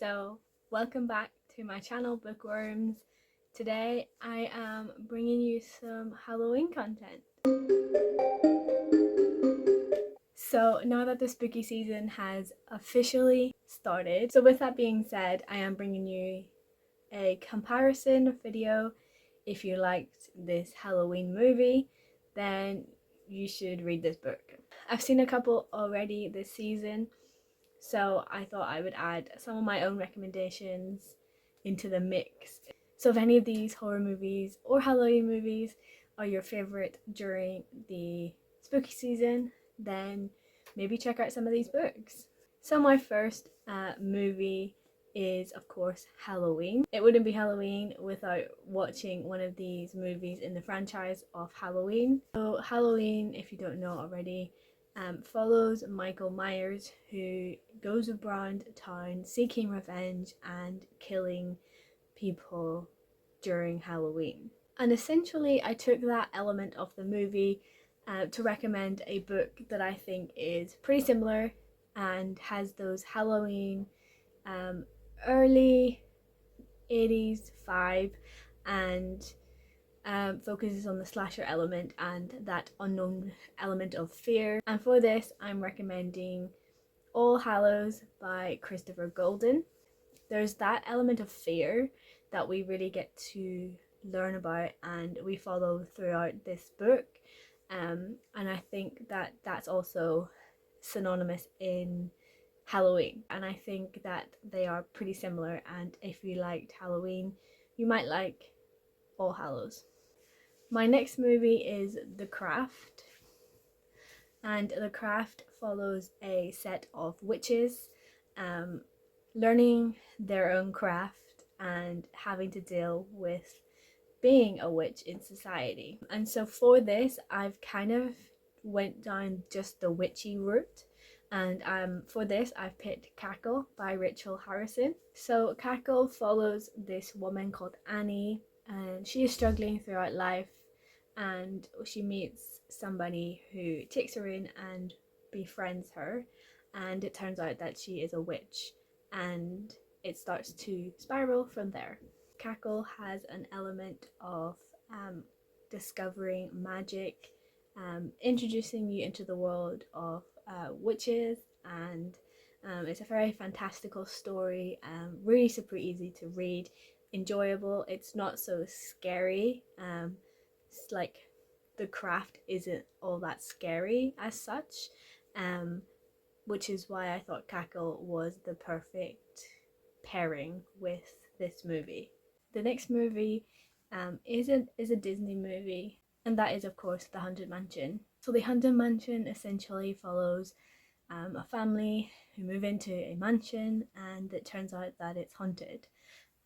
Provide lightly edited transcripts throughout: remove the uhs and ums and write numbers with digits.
So, welcome back to my channel, Bookworms. Today I am bringing you some Halloween content. So, now that the spooky season has officially started, so with that being said, I am bringing you a comparison video. If you liked this Halloween movie, then you should read this book. I've seen a couple already this season, so I thought I would add some of my own recommendations into the mix. So if any of these horror movies or Halloween movies are your favorite during the spooky season, then maybe check out some of these books. So my first movie is, of course, Halloween. It wouldn't be Halloween without watching one of these movies in the franchise of Halloween. So Halloween, if you don't know already, follows Michael Myers, who goes around town seeking revenge and killing people during Halloween. And essentially I took that element of the movie to recommend a book that I think is pretty similar and has those Halloween early 80s vibe and focuses on the slasher element and that unknown element of fear. And for this I'm recommending All Hallows by Christopher Golden. There's that element of fear that we really get to learn about and we follow throughout this book, and I think that that's also synonymous in Halloween, and I think that they are pretty similar, and if you liked Halloween you might like All Hallows. My next movie is The Craft, and The Craft follows a set of witches learning their own craft and having to deal with being a witch in society. And so for this I've kind of went down just the witchy route, and for this I've picked Cackle by Rachel Harrison. So Cackle follows this woman called Annie, and she is struggling throughout life, and she meets somebody who takes her in and befriends her, and it turns out that she is a witch, and it starts to spiral from there. Cackle has an element of discovering magic, introducing you into the world of witches, and it's a very fantastical story, really super easy to read, enjoyable. It's not so scary. It's like The Craft isn't all that scary as such, which is why I thought Cackle was the perfect pairing with this movie. The next movie is a Disney movie, and that is of course The Haunted Mansion. So The Haunted Mansion essentially follows a family who move into a mansion, and it turns out that it's haunted,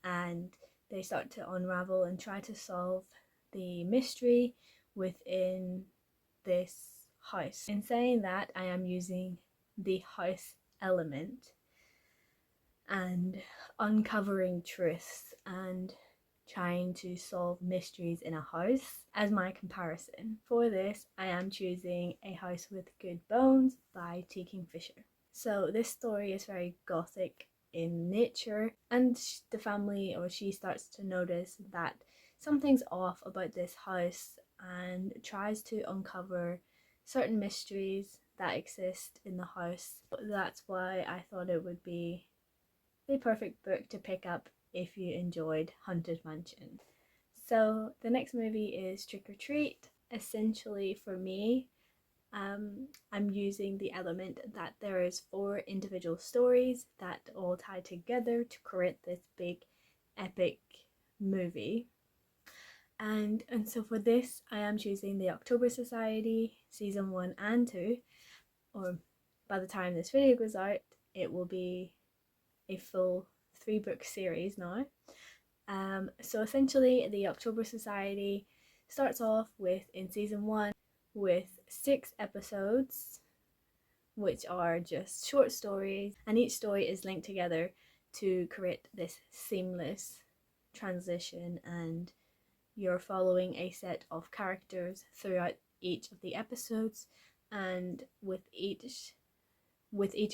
and they start to unravel and try to solve the mystery within this house. In saying that, I am using the house element and uncovering truths and trying to solve mysteries in a house as my comparison. For this, I am choosing A House with Good Bones by T. Kingfisher. So this story is very gothic in nature, and the family, or she, starts to notice that something's off about this house and tries to uncover certain mysteries that exist in the house. That's why I thought it would be the perfect book to pick up if you enjoyed Haunted Mansion. So the next movie is Trick or Treat. Essentially for me, I'm using the element that there is 4 individual stories that all tie together to create this big epic movie. And so for this I am choosing the October Society season 1 and 2, or by the time this video goes out it will be a full 3-book series now. So essentially the October Society starts off with, in season 1, with 6 episodes which are just short stories, and each story is linked together to create this seamless transition, and you're following a set of characters throughout each of the episodes, and with each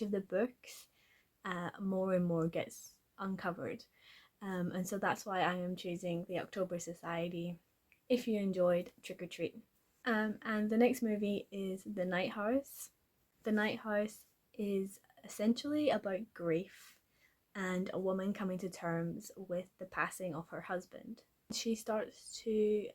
of the books more and more gets uncovered. And so that's why I am choosing The October Society if you enjoyed Trick or Treat. And the next movie is The Night House. The Night House is essentially about grief and a woman coming to terms with the passing of her husband. She starts to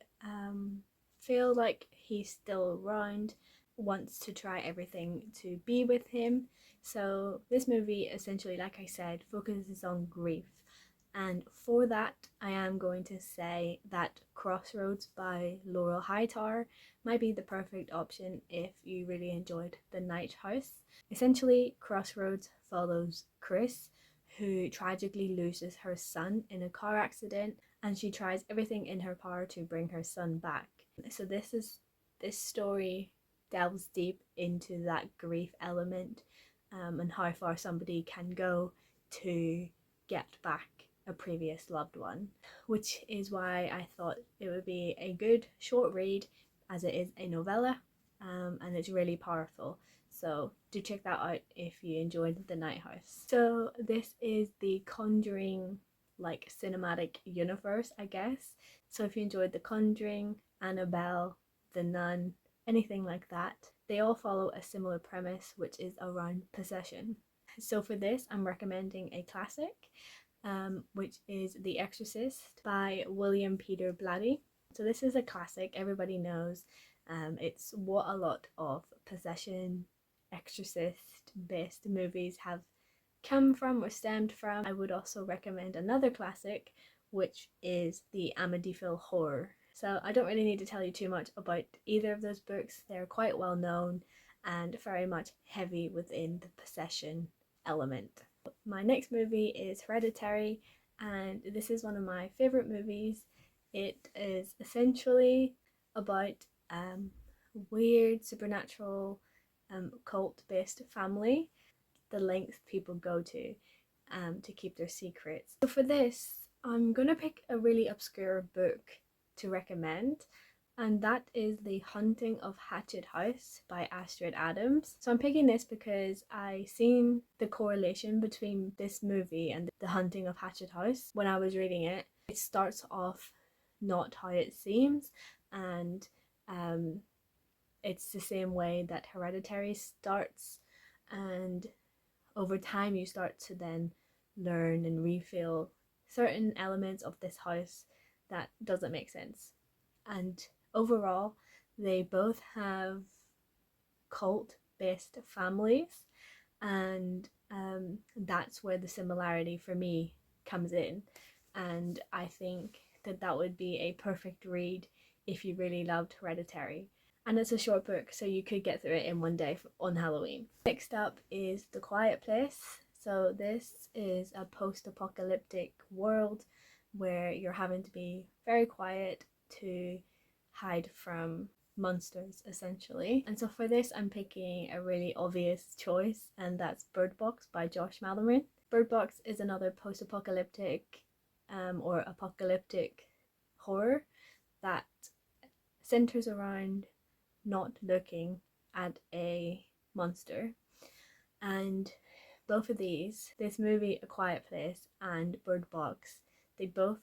feel like he's still around, wants to try everything to be with him. So this movie essentially, like I said, focuses on grief. And for that, I am going to say that Crossroads by Laurel Hightower might be the perfect option if you really enjoyed The Night House. Essentially, Crossroads follows Chris, who tragically loses her son in a car accident, and she tries everything in her power to bring her son back. So this story delves deep into that grief element, and how far somebody can go to get back a previous loved one, which is why I thought it would be a good short read, as it is a novella, and it's really powerful. So do check that out if you enjoyed The Night House. So this is the Conjuring like cinematic universe, I guess. So if you enjoyed The Conjuring, Annabelle, The Nun, anything like that, they all follow a similar premise, which is around possession. So for this, I'm recommending a classic, which is The Exorcist by William Peter Blatty. So this is a classic, everybody knows. It's what a lot of possession, exorcist based movies have come from or stemmed from. I would also recommend another classic, which is the Amityville Horror. So I don't really need to tell you too much about either of those books. They're quite well known and very much heavy within the possession element. My next movie is Hereditary, and this is one of my favourite movies. It is essentially about weird supernatural cult based family, the length people go to keep their secrets. So for this, I'm gonna pick a really obscure book to recommend, and that is The Haunting of Hatchet House by Astrid Adams. So I'm picking this because I seen the correlation between this movie and The Haunting of Hatchet House when I was reading it. It starts off not how it seems, and it's the same way that Hereditary starts, and over time you start to then learn and refeel certain elements of this house that doesn't make sense. And overall, they both have cult based families, and that's where the similarity for me comes in. And I think that that would be a perfect read if you really loved Hereditary. And it's a short book, so you could get through it in one day on Halloween. Next up is The Quiet Place. So this is a post-apocalyptic world where you're having to be very quiet to hide from monsters, essentially. And so for this, I'm picking a really obvious choice, and that's Bird Box by Josh Mallory. Bird Box is another post-apocalyptic or apocalyptic horror that centers around not looking at a monster. And both of these, this movie A Quiet Place and Bird Box, they both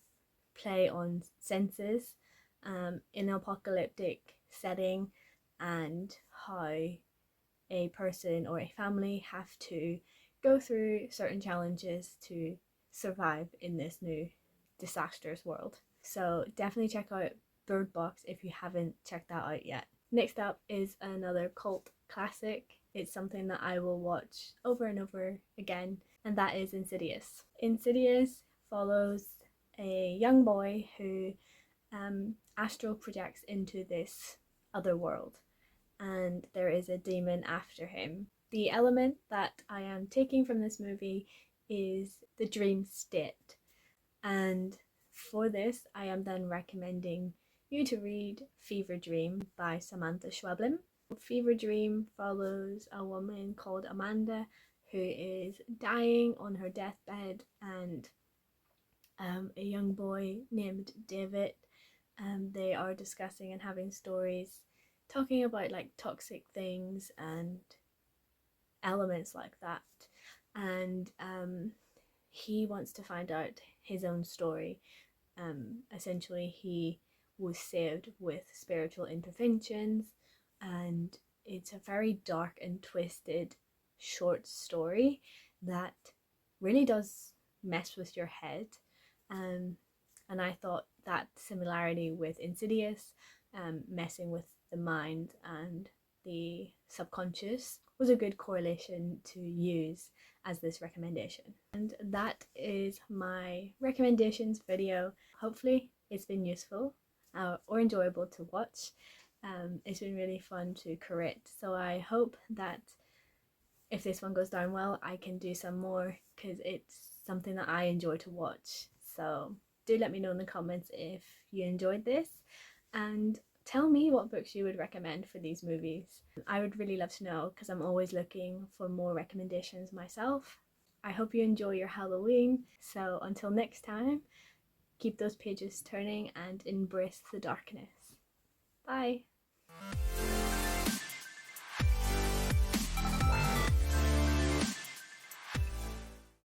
play on senses in an apocalyptic setting, and how a person or a family have to go through certain challenges to survive in this new disastrous world. So definitely check out Bird Box if you haven't checked that out yet. Next up is another cult classic. It's something that I will watch over and over again, and that is Insidious. Insidious follows a young boy who astral projects into this other world, and there is a demon after him. The element that I am taking from this movie is the dream state, and for this I am then recommending you to read Fever Dream by Samantha Schweblin. Fever Dream follows a woman called Amanda who is dying on her deathbed, and a young boy named David. They are discussing and having stories talking about like toxic things and elements like that. And he wants to find out his own story. Essentially, he was saved with spiritual interventions, and it's a very dark and twisted short story that really does mess with your head. Um, and I thought that similarity with Insidious, messing with the mind and the subconscious, was a good correlation to use as this recommendation. And that is my recommendations video. Hopefully it's been useful or enjoyable to watch. It's been really fun to create, so I hope that if this one goes down well, I can do some more, because it's something that I enjoy to watch. So do let me know in the comments if you enjoyed this, and tell me what books you would recommend for these movies. I would really love to know, because I'm always looking for more recommendations myself. I hope you enjoy your Halloween. So until next time, keep those pages turning and embrace the darkness. Bye!